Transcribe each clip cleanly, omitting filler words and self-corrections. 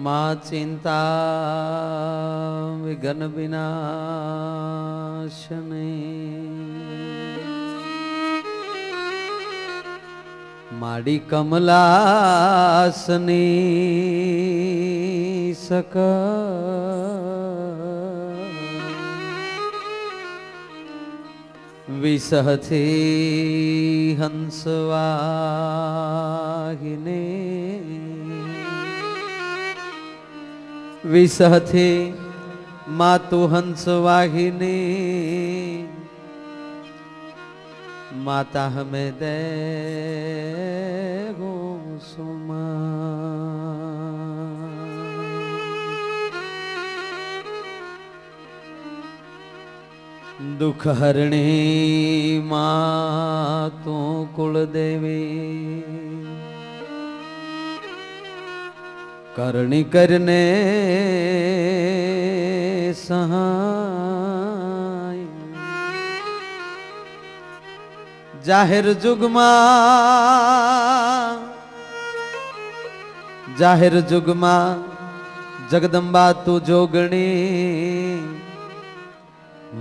माँ चिंता विघ्न विनाशने माड़ी कमलासनी सक विसहथी हंसवाहिने विसहथे मातु हंसवाहिनी माता हमें दे गो सुमा दुख हरणी माँ तू कुल देवी करणी करने सहाय जाहिर जुगमा जगदम्बा तू जोगणी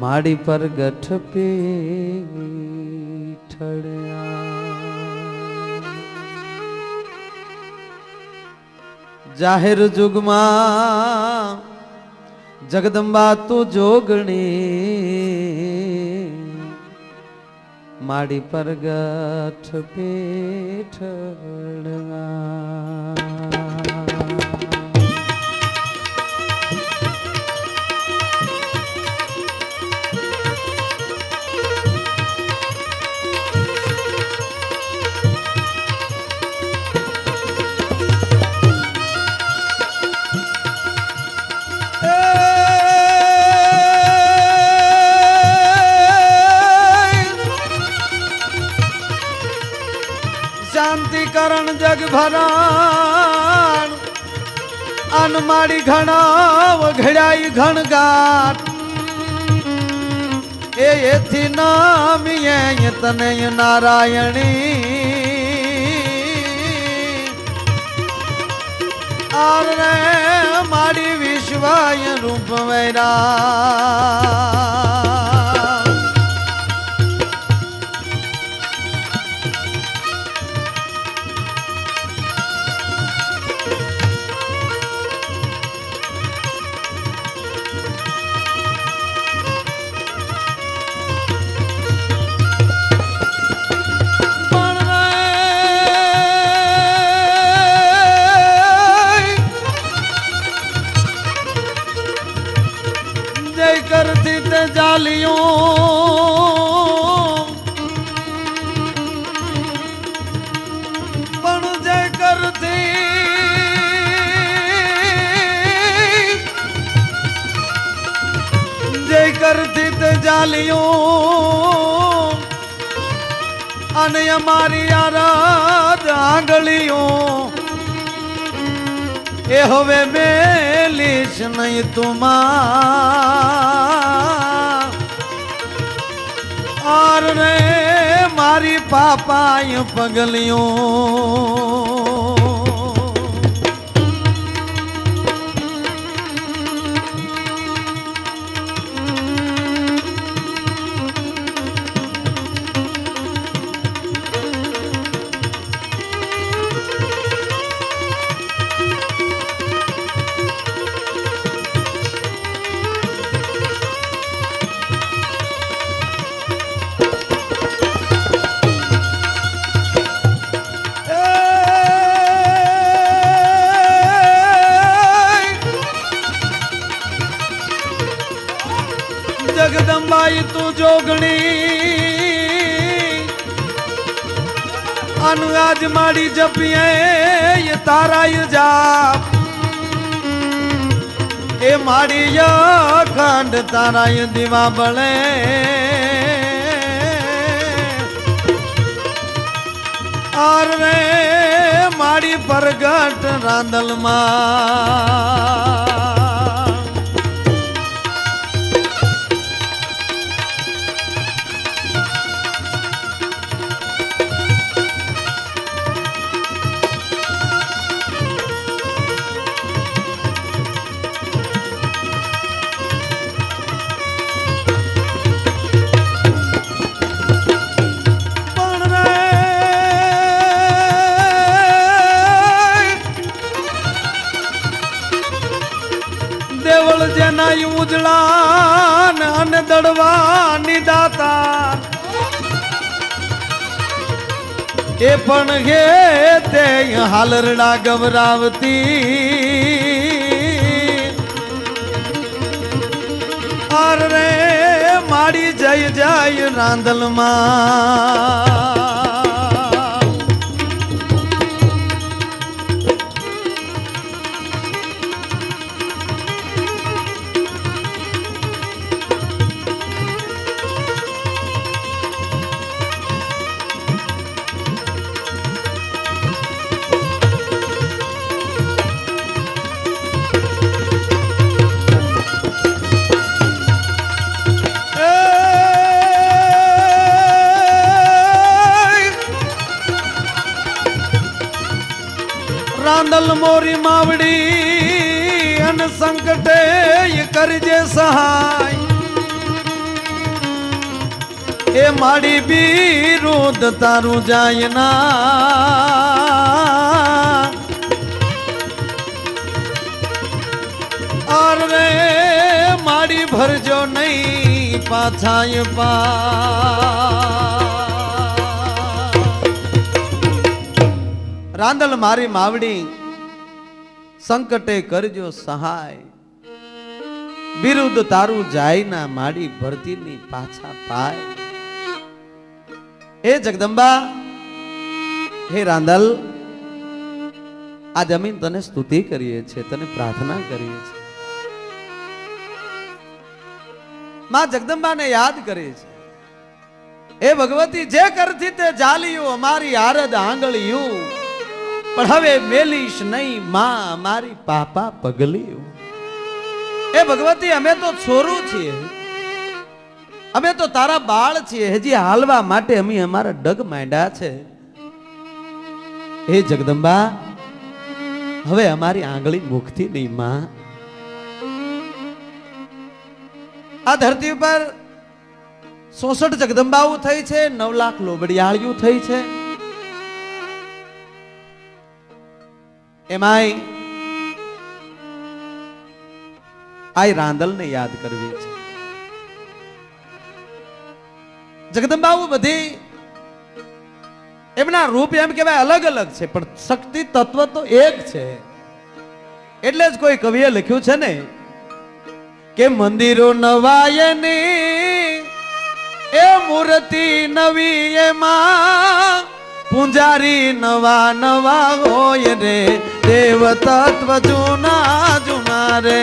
माड़ी पर गठ पे ठड़िया जाहिर जुगमा जगदम्बा तू जोगणी माड़ी पर गठ पे ठड़िया शांति करण जग भरण अनमाड़ी घणाव घड़ाई घणगाट ए थी नाम ये तनय नारायणी और रे माड़ी विश्वाय रूप वैरा करती ते जालियों पण जय करती ते जालियों अने हमारी आराध आंगलियों ए होवे मेलिश नहीं तुमा और रे मारी पापाय पगलियों जगदम्बाई तू जोगणी अनुराज माड़ी जपिए ये तारा ये जाप ए माड़ी या खंड तारा ये दीवा बले और रे माड़ी परगट रांदल मां નાના ઉજળા અને દડવાની દાતા એ પણ ઘે તે હાલરડા ગવરાવતી આર રે માડી જય જય રાંદલમાં રાંદલ મોરી માવડી અન સંકટે કરજે સહાય એ માડી વિરુદ્ધ તારું જાય ના આર રે માડી ભરજો નહીં પાછાય રાંદલ મારી માવડી સંકટે કરજો સહાય વિરુદ્ધ તારું જાય ના માડી ભરતી ની પાછા પાય હે જગદંબા હે રાંદલ આ જમીન તને સ્તુતિ કરીએ છે તને પ્રાર્થના કરીએ છે માં જગદંબાને યાદ કરીએ છે હે ભગવતી જે કરતી તે જાલિયું અમારી આરદ આંગળિયું પણ હવે મેલીશ નહીં માં મારી પાપા પગલી એ ભગવતી અમે તો છોરું છીએ અમે તો તારા બાળ છીએ હજી હાલવા માટે અમે અમારા ડગ માંડ્યા છે હે જગદંબા હવે અમારી આંગળી મુખતી નહીં માં આ ધરતી પર 66 જગદંબાઓ થઈ છે 9 લાખ લોબડિયાળીઓ થઈ છે એમાંય આ રાંદલ ને યાદ કરવી છે જગદંબાઓ બધી એમના રૂપ એમ કહેવાય અલગ અલગ છે પણ શક્તિ તત્વ તો એક છે એટલે જ કોઈ કવિએ લખ્યું છે ને કે મંદિરો નવાયની એ મૂર્તિ નવી એમાં પૂંજારી નવા નવા હોય રે દેવ તત્વ જૂના જૂના રે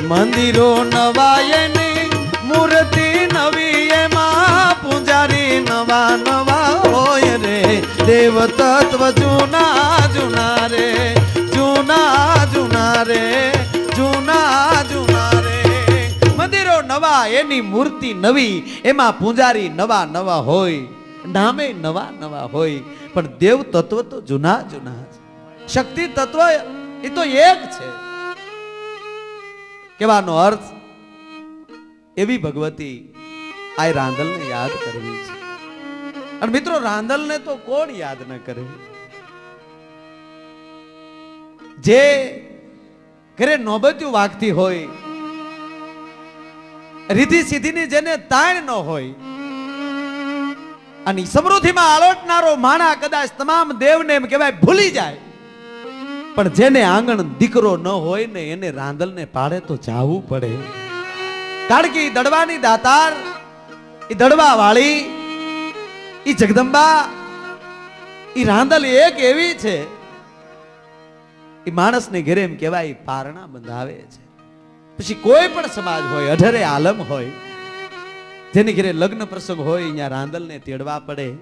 મંદિરો નવાયની મૂર્તિ નવી એમાં પૂંજારી નવા નવા હોય રે દેવ તત્વ જૂના જૂના રે જૂના જૂના રે જૂના જૂના રે મંદિરો નવા એની મૂર્તિ નવી એમાં પૂંજારી નવા નવા હોય નામે નવા નવા હોય પણ દેવ તત્વ તો જૂના જૂના છે શક્તિ તત્વ એ તો એક છે કહેવાનો અર્થ એવી ભગવતી આ રાંદલને યાદ કરવી છે અને મિત્રો રાંદલને તો કોણ યાદ ન કરે જે ઘરે નોબત્યું વાગતી હોય રીતિ સીધીની જેને તાણ ન હોય અને સમૃદ્ધિમાં આલોટનારો માણા કદાચ તમામ દેવને એમ કહેવાય ભૂલી જાય પણ જેને આંગણ દીકરો ન હોય ને એને રાંદલને પાડે તો જાવું પડે કારણ કે દડવાની દાતાર એ દડવા વાળી એ જગદંબા એ રાંદલ એક એવી છે એ માણસને ઘરે એમ કહેવાય પારણા બંધાવે છે પછી કોઈ પણ સમાજ હોય અઢરે આલમ હોય જેની ઘરે લગ્ન પ્રસંગ હોય અહીંયા રાંદલને તેડવા પડે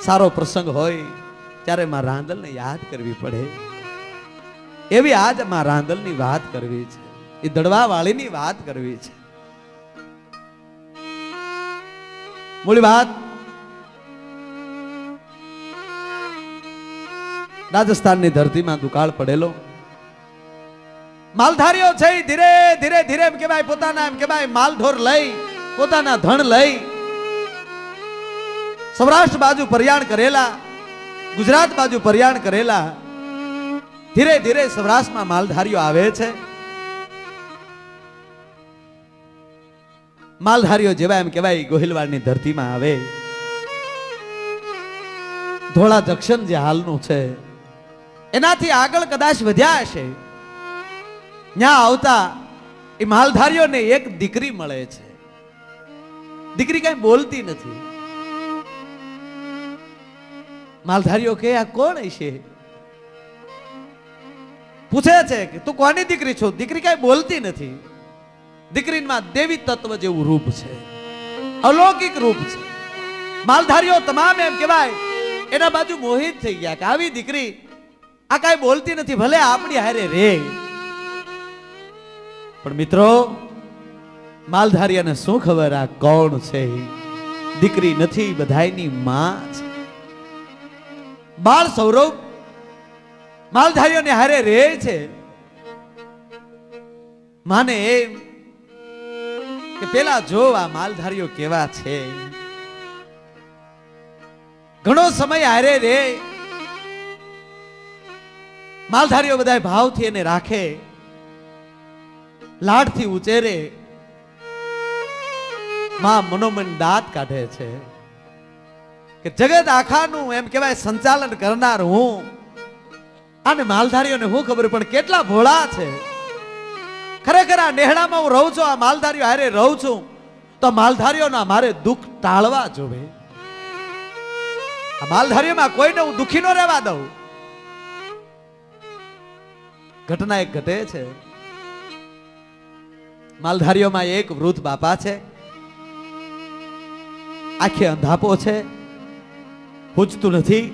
સારો પ્રસંગ હોય ત્યારે માં રાંદલને યાદ કરવી પડે એવી આજ માં રાંદલની વાત કરવી છે એ દડવા વાળીની વાત કરવી છે મૂળ વાત રાજસ્થાનની ધરતીમાં દુકાળ પડેલો માલધારીઓ છે ધીરે ધીરે ધીરે એમ કહેવાય પોતાના એમ કહેવાય માલઢોર લઈ પોતાના ધન લઈ સૌરાષ્ટ્ર બાજુ પર્યાણ કરેલા, ગુજરાત બાજુ પર્યાણ કરેલા, ધીરે ધીરે સૌરાષ્ટ્રમાં માલધારીઓ આવે છે. માલધારીઓ જેવા એમ કહેવાય ગોહિલવાડની ધરતીમાં આવે. ધોળા જંકશન જે હાલનું છે એનાથી આગળ કદાચ વધ્યા હશે. ત્યાં આવતા એ માલધારીઓને એક દીકરી મળે છે. દીકરી કઈ બોલતી નથી. માલધારીઓ કે આ કોણ હશે? પૂછે છે કે તું કોની દીકરી છો? દીકરી કઈ બોલતી નથી. દીકરીમાં દેવી તત્વ જેવું રૂપ છે, અલૌકિક રૂપ છે. માલધારીઓ તમામ એમ કહેવાય એના બાજુ મોહિત થઈ ગયા કે આવી દીકરી આ કઈ બોલતી નથી, ભલે આપણી હારે રે. પણ મિત્રો, માલધારીઓને શું ખબર આ કોણ છે? દીકરી નથી, બધાયની માં છે. બાળ સૌરભ માલધારીઓને હારે રે છે. માને એમ કે પેલા જો આ માલધારીઓ કેવા છે. ઘણો સમય હારે રે. માલધારીઓ બધા ભાવથી એને રાખે, લાડથી ઉચેરે. માં મનોમન દાંત કાઢે છે કે જગત આખાનું એમ કહેવાય સંચાલન કરનાર હું. અને માલધારીઓને હું ખબર પણ કેટલા ભોળા છે. ખરેખર આ નેહડામાં હું રહું છું, આ માલધારીઓ હારે રહું છું, તો માલધારીઓના મારે દુઃખ ટાળવા જોવે. આ માલધારીઓમાં કોઈને હું દુઃખી ન રહેવા દઉં. ઘટના એક ઘટે છે. માલધારીઓમાં એક વૃદ્ધ બાપા છે. આખે અંધાપો છે, પૂછતું નથી.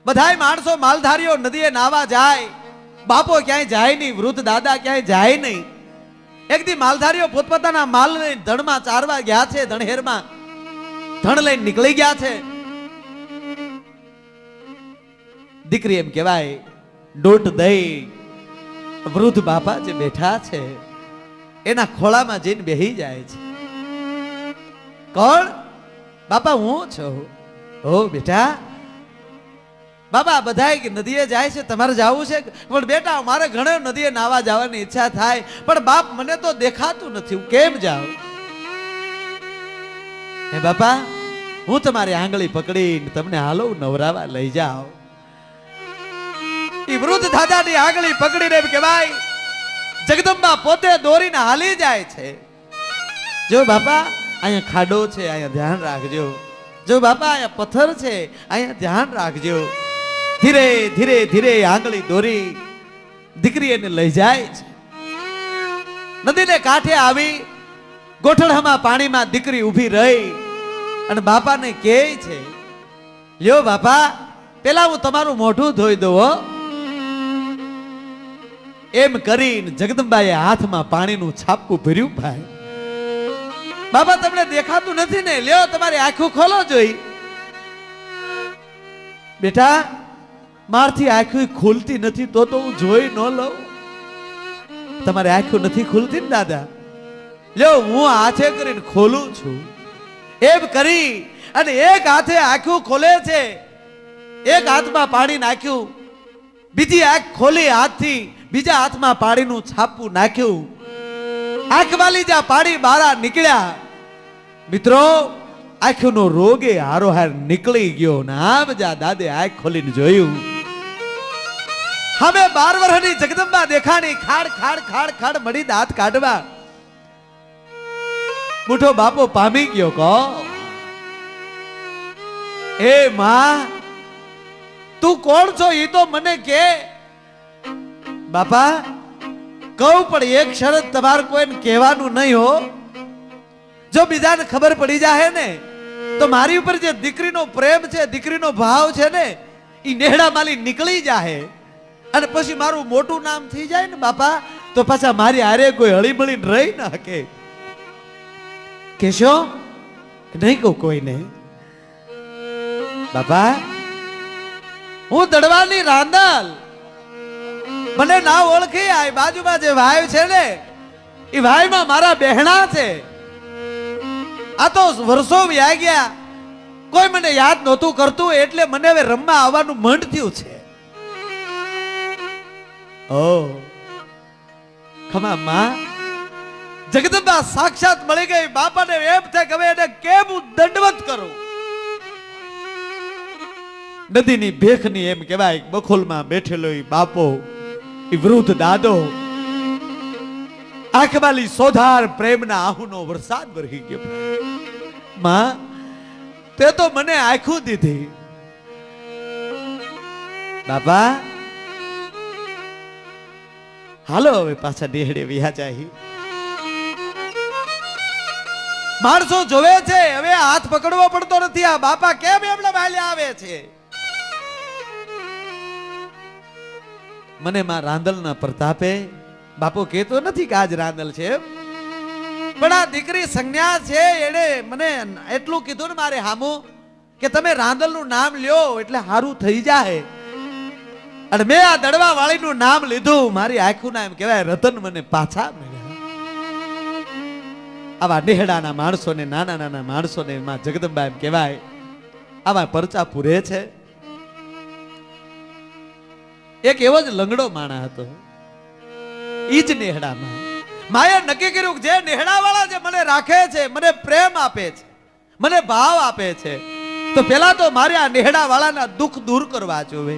બધાય માણસો માલધારીઓ નદીએ નાવા જાય, બાપો ક્યાંય જાય નહીં, વૃદ્ધ દાદા ક્યાંય જાય નહીં. એક દી માલધારીઓ પોતપોતાના માલ લઈને ધણમાં ચારવા ગયા છે. ધણહેરમાં ધણ લઈને નીકળી ગયા છે. દીકરી એમ કહેવાય ડોટ દઈ વૃદ્ધ બાપા જે બેઠા છે એના ખોળામાં જઈને બેહી જાય છે. કોણ? બાપા હું છું. ઓ બેટા. બાબા બધાય નદીએ જાય છે, તમારે જવું છે? પણ બેટા મારે ઘણો નદીએ નાવા જવાની ઈચ્છા થાય, પણ બાપ મને તો દેખાતું નથી, હું કેમ જાઉં? હે બાપા, હું તમારી આંગળી પકડીને તમને હાલો નવરાવા લઈ જાઉં. એ વૃદ્ધ દાદાની આંગળી પકડીને એમ કહેવાય જગદંબા પોતે દોરીને હાલી જાય છે. જો બાપા અહીંયા ખાડો છે, અહીંયા ધ્યાન રાખજો. જો બાપા અહીંયા પથ્થર છે, અહીંયા ધ્યાન રાખજો. ધીરે ધીરે ધીરે આંગળી દોરી દીકરી એને લઈ જાય છે. નદીને કાંઠે આવી ગોઠણમાં પાણીમાં દીકરી ઊભી રહી અને બાપાને કહે છે, લ્યો બાપા, પેલા હું તમારું મોઢું ધોઈ દઉં. એમ કરીને જગદંબાએ હાથમાં પાણીનું છાપું ભર્યું. ભાઈ બાપા તમને દેખાતું નથી ને, લ્યો તમારી આંખો ખોલો જોઈ. બેટા મારથી આંખો ખુલતી નથી તો હું જોઈ ન લઉં. તમારી આંખો નથી ખુલતી ને દાદા? લ્યો હું હાથે કરીને ખોલું છું. એમ કરી અને એક હાથે આંખો ખોલે છે, એક હાથમાં પાણી નાખ્યું, બીજી આંખ ખોલી હાથથી બીજા હાથમાં પાણીનું છાપું નાખ્યું. આંખવાલી જ્યાં પાણી બહાર નીકળ્યા. મિત્રો આંખનો રોગે હારોહાર નીકળી ગયો ને આમ જા દાદે આંખ ખોલીને જોયું. હવે 12 વર્ષની જગદંબા દેખાણી. ખાડ ખાડ ખાડ ખાડ મળી દાંત કાઢવા. મોટો બાપો પામી ગયો. કહો એ માં તું કોણ છો એ તો મને કે. બાપા કહું પણ એક શરત, તમારે કોઈને કહેવાનું નહીં હો. જો બીજાને ખબર પડી જાય ને તો મારી ઉપર જે દીકરીનો પ્રેમ છે, દીકરીનો ભાવ છે ને, એ નેહડા માલી નીકળી જાય અને પછી મારું મોટું નામ થઈ જાય ને બાપા, તો પાછા મારી હારે કોઈ હળીમળી રહી ન શકે. કેશો નહીં કહું કોઈને. બાપા હું દડવાની રાંદલ, મને ના ઓળખી. આ બાજુમાં જે વાય છે ને એ વાયમાં મારા બહેણા છે. આ તો વર્ષો વ્યા ગયા, કોઈ મને યાદ નહોતું કરતું, એટલે મને હવે રમવા આવવાનું મન થયું છે. ઓ ખમા માં, જગદંબા સાક્ષાત મળી ગઈ. બાપાને એમ થાય કે હવે એને કેમ હું દંડવત કરું. નદીની ભેખની એમ કહેવાય, બખોલમાં બેઠેલો એ બાપો, એ વૃદ્ધ દાદો, આંખવાલી સોધાર પ્રેમના આહુનો વરસાદ વરસી ગયો. માં, તે તો મને આંખું દીધી. બાપા હાલો હવે પાછા નેહડે વિયા જાય. માણસો જોવે છે, હવે હાથ પકડવો પડતો નથી. આ બાપા કેમ એમના બાલ્યા આવે છે? મને માં રાંદલના પ્રતાપે, બાપો કહેતો નથી કે આજ રાંદલ છે, પણ આ દીકરી સંજ્ઞા છે, એને મને એટલું કીધું ને મારે હામું કે તમે રાંદલનું નામ લ્યો એટલે સારું થઈ જાય. અને મેં આ દડવા વાળીનું નામ લીધું. મારી આંખોના એમ કહેવાય રતન મને પાછા મળ્યા. આવા નેહડાના માણસોને, નાના નાના માણસોને માં જગદંબા એમ કહેવાય આવા પરચા પૂરે છે. એક એવો જ લંગડો માણા હતો, ઈ જ નેહડામાં માએ નક્કી કર્યું જે નેહડા વાળા જે મને રાખે છે, મને પ્રેમ આપે છે, મને ભાવ આપે છે, તો પેલા તો મારે આ નેહડા વાળાના દુઃખ દૂર કરવા જોવે.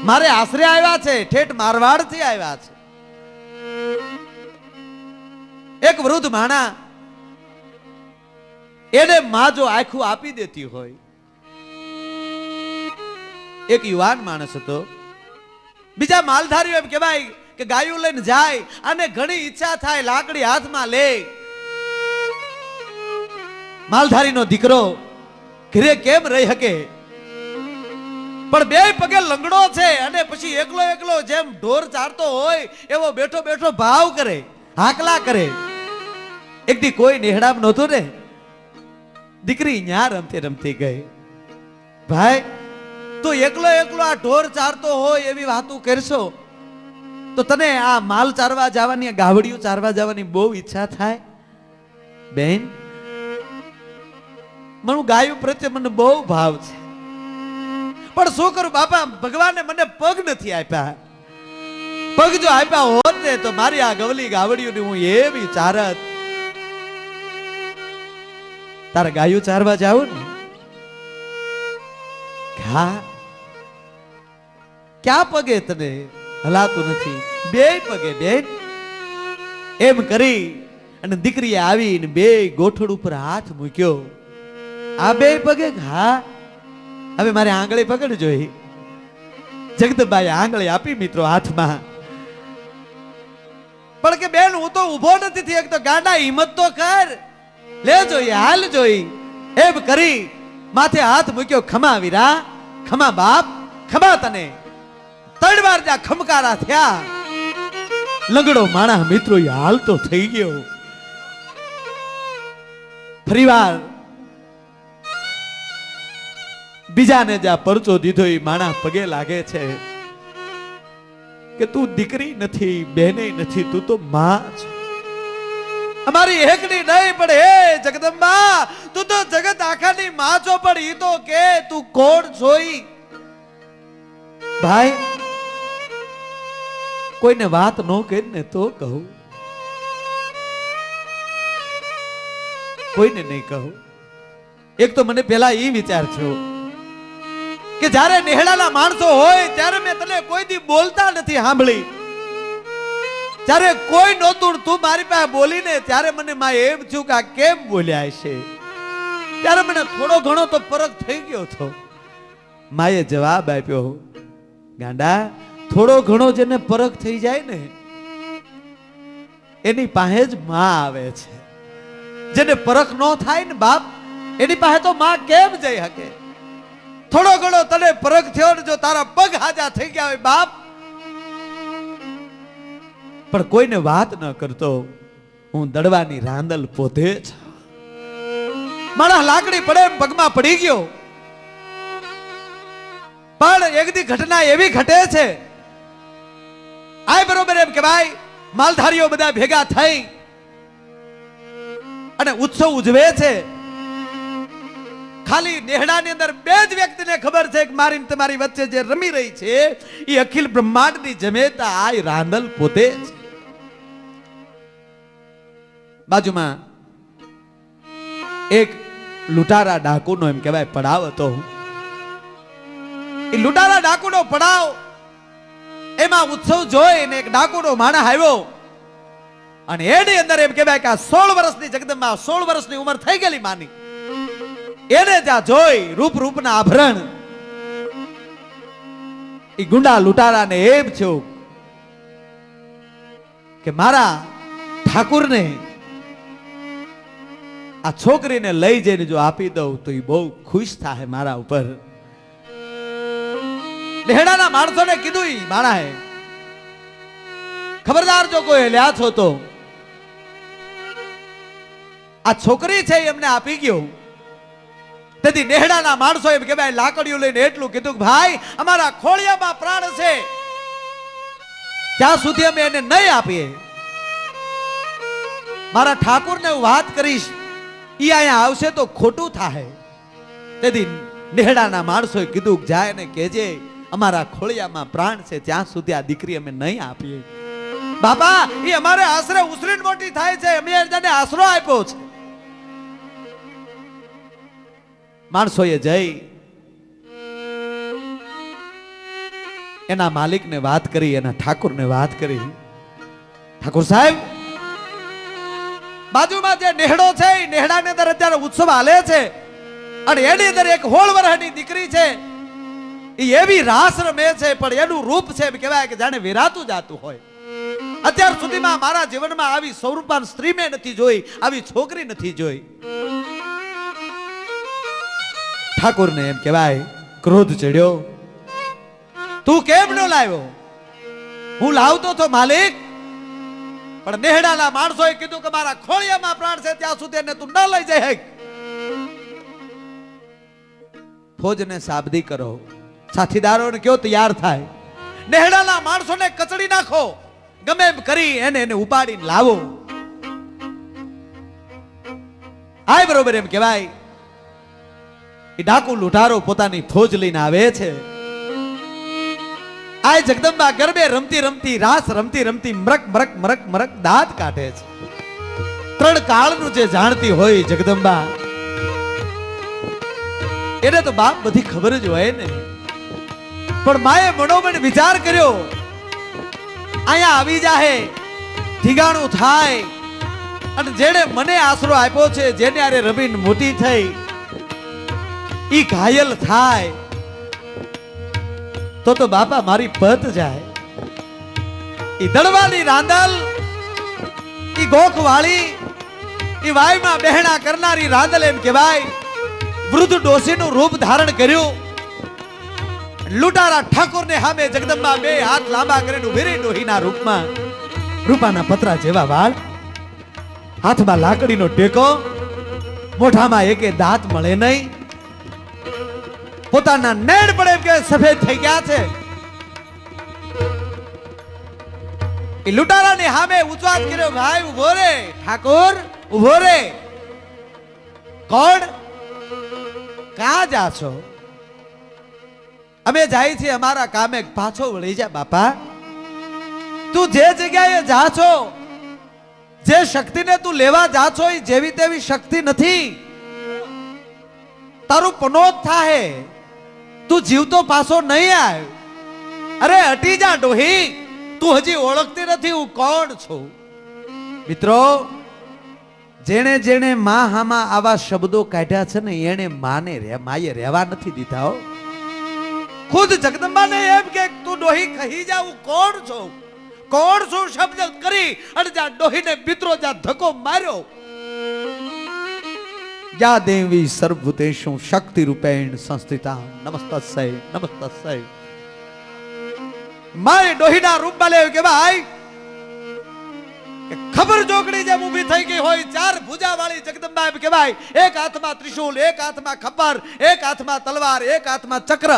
મારે આશરે આવ્યા છે, ઠેઠ મારવાડ થી આવ્યા છે. એક વૃદ્ધ માણા, એને માં જો આખું આપી દેતી હોય. એક યુવાન માણસ હતો, બીજા માલધારીઓ એમ કહેવાય કે ગાયું લઈને જાય અને ઘણી ઈચ્છા થાય લાકડી હાથમાં લે. માલધારીનો દીકરો ઘરે કેમ રહી શકે? પણ બે પગે લંગડો છે અને પછી એકલો એકલો જેમ ઢોર ચારતો હોય એવો બેઠો બેઠો ભાવ કરે, હાકલા કરે. એક દી કોઈ નેહડામ નહોતું ને, દીકરી ન્યા રમતી રમતી ગઈ. ભાઈ તું એકલો એકલો આ ઢોર ચારતો હોય એવી વાતો કરશો તો તને આ માલ ચારવા જવાની, ગાવડિયું ચારવા જવાની બહુ ઈચ્છા થાય? બેન, મને ગાયું પ્રત્યે મને બહુ ભાવ છે, પણ શું કરું બાપા, ભગવાને મને પગ નથી આપ્યા. પગ જો આપ્યા હોત ને તો મારી આ ગવલી ગાવડિયું હું એવી ચારત. તારે ગાયું ચારવા જાવું ને? હા, ક્યાં પગે તને હલાતું નથી? બે પગે બેન. એમ કરી અને દીકરીએ આવીને બે ગોઠડ ઉપર હાથ મૂક્યો. આ બે પગે? હા. હવે મારે આંગળી પકડ જોઈ. જગદંબાએ આંગળી આપી મિત્રો હાથમાં. પણ કે બેન હું તો ઉભો નથી થઈ શકતો. ગાંડા હિંમત તો કર, લે જોઈ, હાલ જોઈ. એમ કરી માથે હાથ મૂક્યો. ખમા વીરા, ખમા બાપ, ખમા તને. 3 વાર જ્યાં ખમકારા થયા, લંગડો માણા મિત્રો હાલ તો થઈ ગયો. ફરીવાર બીજાને જ્યાં પરચો દીધો એ માણા પગે લાગે છે કે તું દીકરી નથી, બહેને નથી, તું તો માં છે. અમારી એકની નહીં પણ હે જગદંબા, તું તો જગત આખાની માં છો, પણ ઈ તો કે તું કોણ જોઈ? ભાઈ કોઈને વાત ન કરીને તો કહું, કોઈને નહીં કહું. એક તો મને પેલા એ વિચાર થયો કે જ્યારે નેહડાના માણસો હોય ત્યારે મેં તને કોઈ દી બોલતા નથી સાંભળી. જ્યારે કોઈ નહોતું તું મારી પાસે બોલીને ત્યારે મને માં એમ થયું કે આ કેમ બોલ્યા હશે. ત્યારે મને થોડો ઘણો તો ફરક થઈ ગયો હતો. માએ જવાબ આપ્યો, ગાંડા, થોડો ઘણો જેને ફરક થઈ જાય ને એની પાસે જ માં આવે છે. જેને ફરક ન થાય ને બાપ, એની પાસે તો માં કેમ જઈ શકે? થોડો ઘણો તને ફરક થયો ને જો તારા પગ હાજા થઈ ગયા હોય બાપ, પણ કોઈને વાત ન કરતો. હું દડવાની રાંદલ પોતે જ. મારા લાકડી પડે એમ પગમાં પડી ગયો. પણ એક દી ઘટના એવી ઘટે છે, આ બરોબર એમ કે ભાઈ માલધારીઓ બધા ભેગા થઈ અને ઉત્સવ ઉજવે છે. ખાલી નેહડાની અંદર બે જ વ્યક્તિને ખબર છે કે મારી તમારી વચ્ચે જે રમી રહી છે એ અખિલ બ્રહ્માંડની જમેતા આ રાંદલ પોતે છે. બાજુમાં એક લૂંટારા ડાકુનો એમ કહેવાય પડાવ હતો. એ લૂંટારા ડાકુનો પડાવ એમાં ઉત્સવ જોઈને એક ડાકુનો માણસ આવ્યો અને એની અંદર એમ કહેવાય કે આ 16 વર્ષની જગદંબા 16 વર્ષની ઉંમર થઈ ગયેલી માની એને જ્યાં જોઈ રૂપ રૂપના આભરણ એ ગુંડા લૂંટારાને એમ થયું કે મારા ઠાકુરને આ છોકરીને લઈ જઈને જો આપી દઉં તો એ બહુ ખુશ થાય મારા ઉપર. નેહડાના માણસોને કીધું ઈ માણાએ ખબરદાર જો કોઈ લ્યા છો તો આ છોકરી છે એમને આપી ગયો. તેથી નેહડાના માણસો એમ કે ભાઈ લાકડીઓ લઈને એટલું કીધું કે ભાઈ અમારા ખોળિયામાં પ્રાણ છે ત્યાં સુધી અમે એને નહીં આપીએ. મારા ઠાકુરને હું વાત કરીશ ઈ અહીંયા આવશે તો ખોટું થાય. તેથી નેહડાના માણસોએ કીધું કે જાય ને કહેજે અમારા ખોળિયામાં પ્રાણ છે ત્યાં સુધી આ દીકરી અમે નહીં આપીએ. બાપા એ અમારે આશરે ઉસરીને મોટી થાય છે અમે એને આશરો આપ્યો છે. માણસોએ જઈ એના માલિકને વાત કરી, એના ઠાકુરને વાત કરી. ઠાકુર સાહેબ બાજુમાં જે નેહડો છે એ નેહડાની અંદર અત્યારે ઉત્સવ હાલે છે અને એની અંદર એક 16 વર્ષની દીકરી છે એ એવી રાસ રમે છે પણ એનું રૂપ છે કહેવાય કે જાણે વિરાતું જાતું હોય. અત્યાર સુધીમાં મારા જીવનમાં આવી સ્વરૂપાન સ્ત્રી મેં નથી જોઈ, આવી છોકરી નથી જોઈ. ઠાકુરને એમ કહેવાય ક્રોધ ચડ્યો. તું કેમ ન લાવ્યો? હું લાવતો તો માલિક, પણ નેહડાના માણસોએ કીધું કે મારા ખોળિયામાં પ્રાણ છે ત્યાં સુધી એને તું ન લઈ જઈ. ફોજને સાબદી કરો, સાથીદારોને કયો તૈયાર થાય, નેહડાના માણસોને કચડી નાખો, ગમે એમ કરી એને ઉપાડીને લાવો. આય બરોબર એમ કહેવાય એ ડાકુ લૂંટારો પોતાની ફોજ લઈને આવે છે. આ જગદંબા ગરબે રમતી રમતી રાસ રમતી રમતી મરક મરક મરક મરક દાંત કાઢે છે. 3 કાળનું જે જાણતી હોય જગદંબા એને તો બાપ બધી ખબર જ હોય ને. પણ માએ મનોમન વિચાર કર્યો અહીંયા આવી જાહે ઠીગાણું થાય અને જેને મને આશરો આપ્યો છે, જેને આરે રમીને મોટી થઈ ઈ ઘાયલ થાય તો બાપા મારી પત જાય. ઈ દળવાની રાંદલ, ઈ ગોખ વાળી, ઈ વાયમાં બહેણા કરનારી રાંદલ એમ કહેવાય વૃદ્ધ ડોશીનું રૂપ ધારણ કર્યું. લૂંટારા ઠાકોરને સામે જગદંબા 2 હાથ લાંબા કરીને ઉભી રહી ડોહીના રૂપમાં. રૂપાના પતરા જેવા વાળ, હાથમાં લાકડીનો ટેકો, મોઢામાં એકે દાંત મળે નહીં, પોતાના નેણ પડે એમ કે સફેદ થઈ ગયા છે. એ લૂંટારાની સામે ઉચ્ચાર કર્યો, ભાઈ ઉભો રે, ઠાકોર ઉભો રે. કોણ? ક્યાં જા છો? અમે જાય છીએ અમારા કામે, પાછો વળી જા બાપા. તું જે જગ્યાએ જા છો, જે શક્તિને તું લેવા જા છો એ જેવી તેવી શક્તિ નથી. તારું પનોત થાહે, તું જીવતો પાછો નહીં આવ. અરે હટી જા ડોહી, તું હજી ઓળખતી નથી હું કોણ છું. મિત્રો, જેણે જેણે માં હામાં આવા શબ્દો કાઢ્યા છે ને એને માએ રહેવા નથી દીધા. ખુદ જગદંબાને એમ કે તું ડોહી કહી જા હું કોણ છું, કોણ છું શબ્દ કરી અને જ્યાં ડોહીને મિત્રો જ્યાં ધક્કો માર્યો. યા દેવી સર્વભૂતેષુ શક્તિ રૂપેણ સંસ્થિતા નમસ્તસ્ય નમસ્તસ્ય. માય ડોહીના રૂપમાં લે કે ભાઈ ખબર જોગડી જેમ ઊભી થઈ ગઈ હોય 4 ભુજા વાળી જગદંબા એમ કહેવાય. એક હાથમાં ત્રિશૂલ, એક હાથમાં ખપ્પર, એક હાથમાં તલવાર, એક હાથમાં ચક્ર.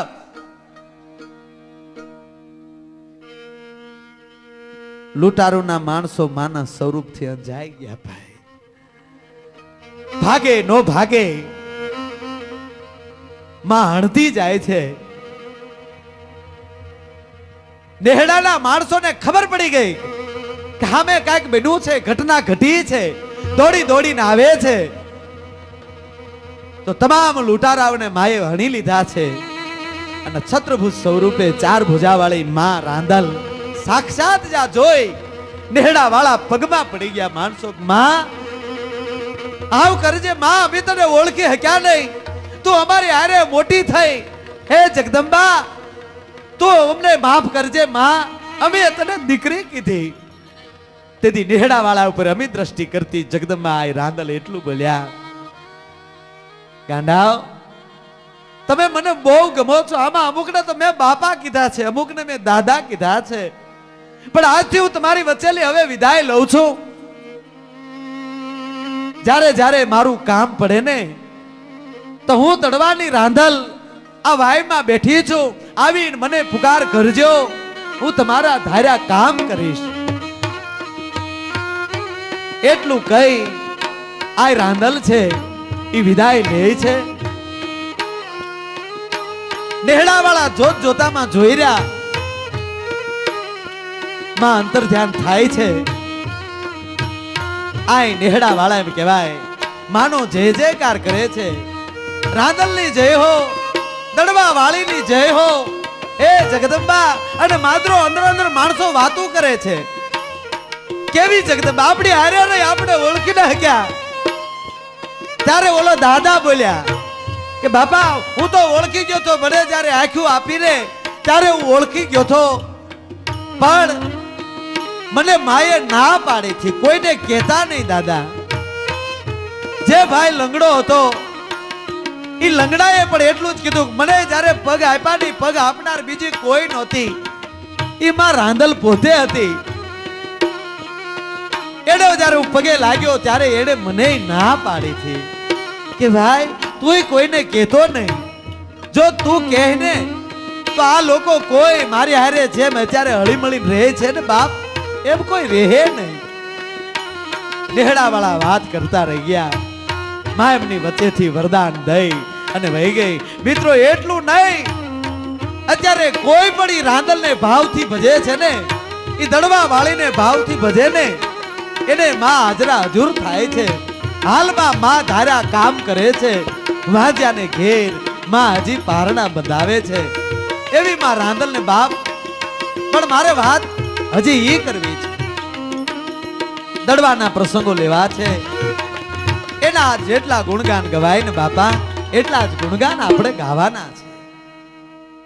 લૂંટારોના માણસો માના સ્વરૂપથી અંજાઈ ગયા ભાઈ. ભાગે નો ભાગે માં હણતી જાય છે. નેહડાના માણસોને ખબર પડી ગઈ કે સામે કાંઈક બન્યું છે, ઘટના ઘટી છે. દોડી દોડીને આવે છે તો તમામ લૂંટારાઓને માએ હણી લીધા છે. અને છત્રભુજ સ્વરૂપે 4 ભુજાવાળી માં રાંધલ સાક્ષાત જા જોઈ નેહડા વાળા પગમાં પડી ગયા માણસો. માં આવ કરજે માં, અમે તને ઓળખી હક્યા નહીં, તું અમારી હારે મોટી થઈ, હે જગદંબા તું અમને માફ કરજે માં, અમે તને દીકરી કીધી. તેથી નેહડા વાળા ઉપર અમી દ્રષ્ટિ કરતી જગદંબા આ રાંદલ એટલું બોલ્યા, ગાંડાઓ તમે મને બહુ ગમો છો, આમાં અમુકને તો મેં બાપા કીધા છે, અમુકને મેં દાદા કીધા છે, પણ આજથી હું તમારી વચ્ચેલી હવે વિદાય લઉં છું. જ્યારે જ્યારે મારું કામ પડે ને તો હું તડવાની રાંધલ આ વાયમાં બેઠી છું, આવીને મને પુકાર કરજો, હું તમારા ધાર્યા કામ કરીશ. એટલું કઈ આ રાંધલ છે એ વિદાય લે છે. નેહડા વાળા જોત જોતામાં જોઈ રહ્યા માં અંતર ધ્યાન થાય છે. આ નેહડા વાળા એમ કહેવાય માનો જય જયકાર કરે છે. રાંદલની જય હો, દડવા વાળીની જય હો, હે જગદંબા. અને માદરો અંદર અંદર માણસો વાતો કરે છે, કેવી જગદંબા આપણી હારે નહીં, આપણે ઓળખી ન હક્યા. ત્યારે ઓલો દાદા બોલ્યા કે બાપા હું તો ઓળખી ગયો તો, મને જ્યારે આંખ્યું આપીને ત્યારે હું ઓળખી ગયો તો, પણ મને માએ ના પાડી છે, કોઈને કહેતા નહીં દાદા. જે ભાઈ લંગડો હતો એ લંગડાએ પણ એટલું જ કીધું, મને જ્યારે પગ આપ્યા નહીં, પગ આપનાર બીજી કોઈ નહોતી, એ માં રાંદલ પોતે હતી. એને જ્યારે હું પગે લાગ્યો ત્યારે એને મને ના પાડી હતી કે ભાઈ તું કોઈને કહેતો નહીં, જો તું કહે ને તો આ લોકો કોઈ મારી હારે જેમ અત્યારે હળી મળીને રહે છે ને બાપ, એમ કોઈ રહે નહીં. નેહડા વાળા વાત કરતા રહી ગયા. માં એમની વચ્ચેથી વરદાન દઈ અને વહી ગઈ. મિત્રો એટલું નહીં, અત્યારે કોઈ પણ ઈ રાંદલને ભાવથી ભજે છે ને, ઈ દડવા વાળીને ભાવથી ભજે ને, એને માં હાજરા હજુર થાય છે. હાલમાં માં ધાર્યા કામ કરે છે. વાજ્યાને ઘેર માં હજી પારણા બંધાવે છે. એવી માં રાંદલને બાપ. પણ મારે વાત હજી ઈ કરવી છે, દડવાના પ્રસંગો લેવા છે, એના જેટલા ગુણગાન ગવાય ને બાપા એટલા જ ગુણગાન આપણે ગાવાના છે.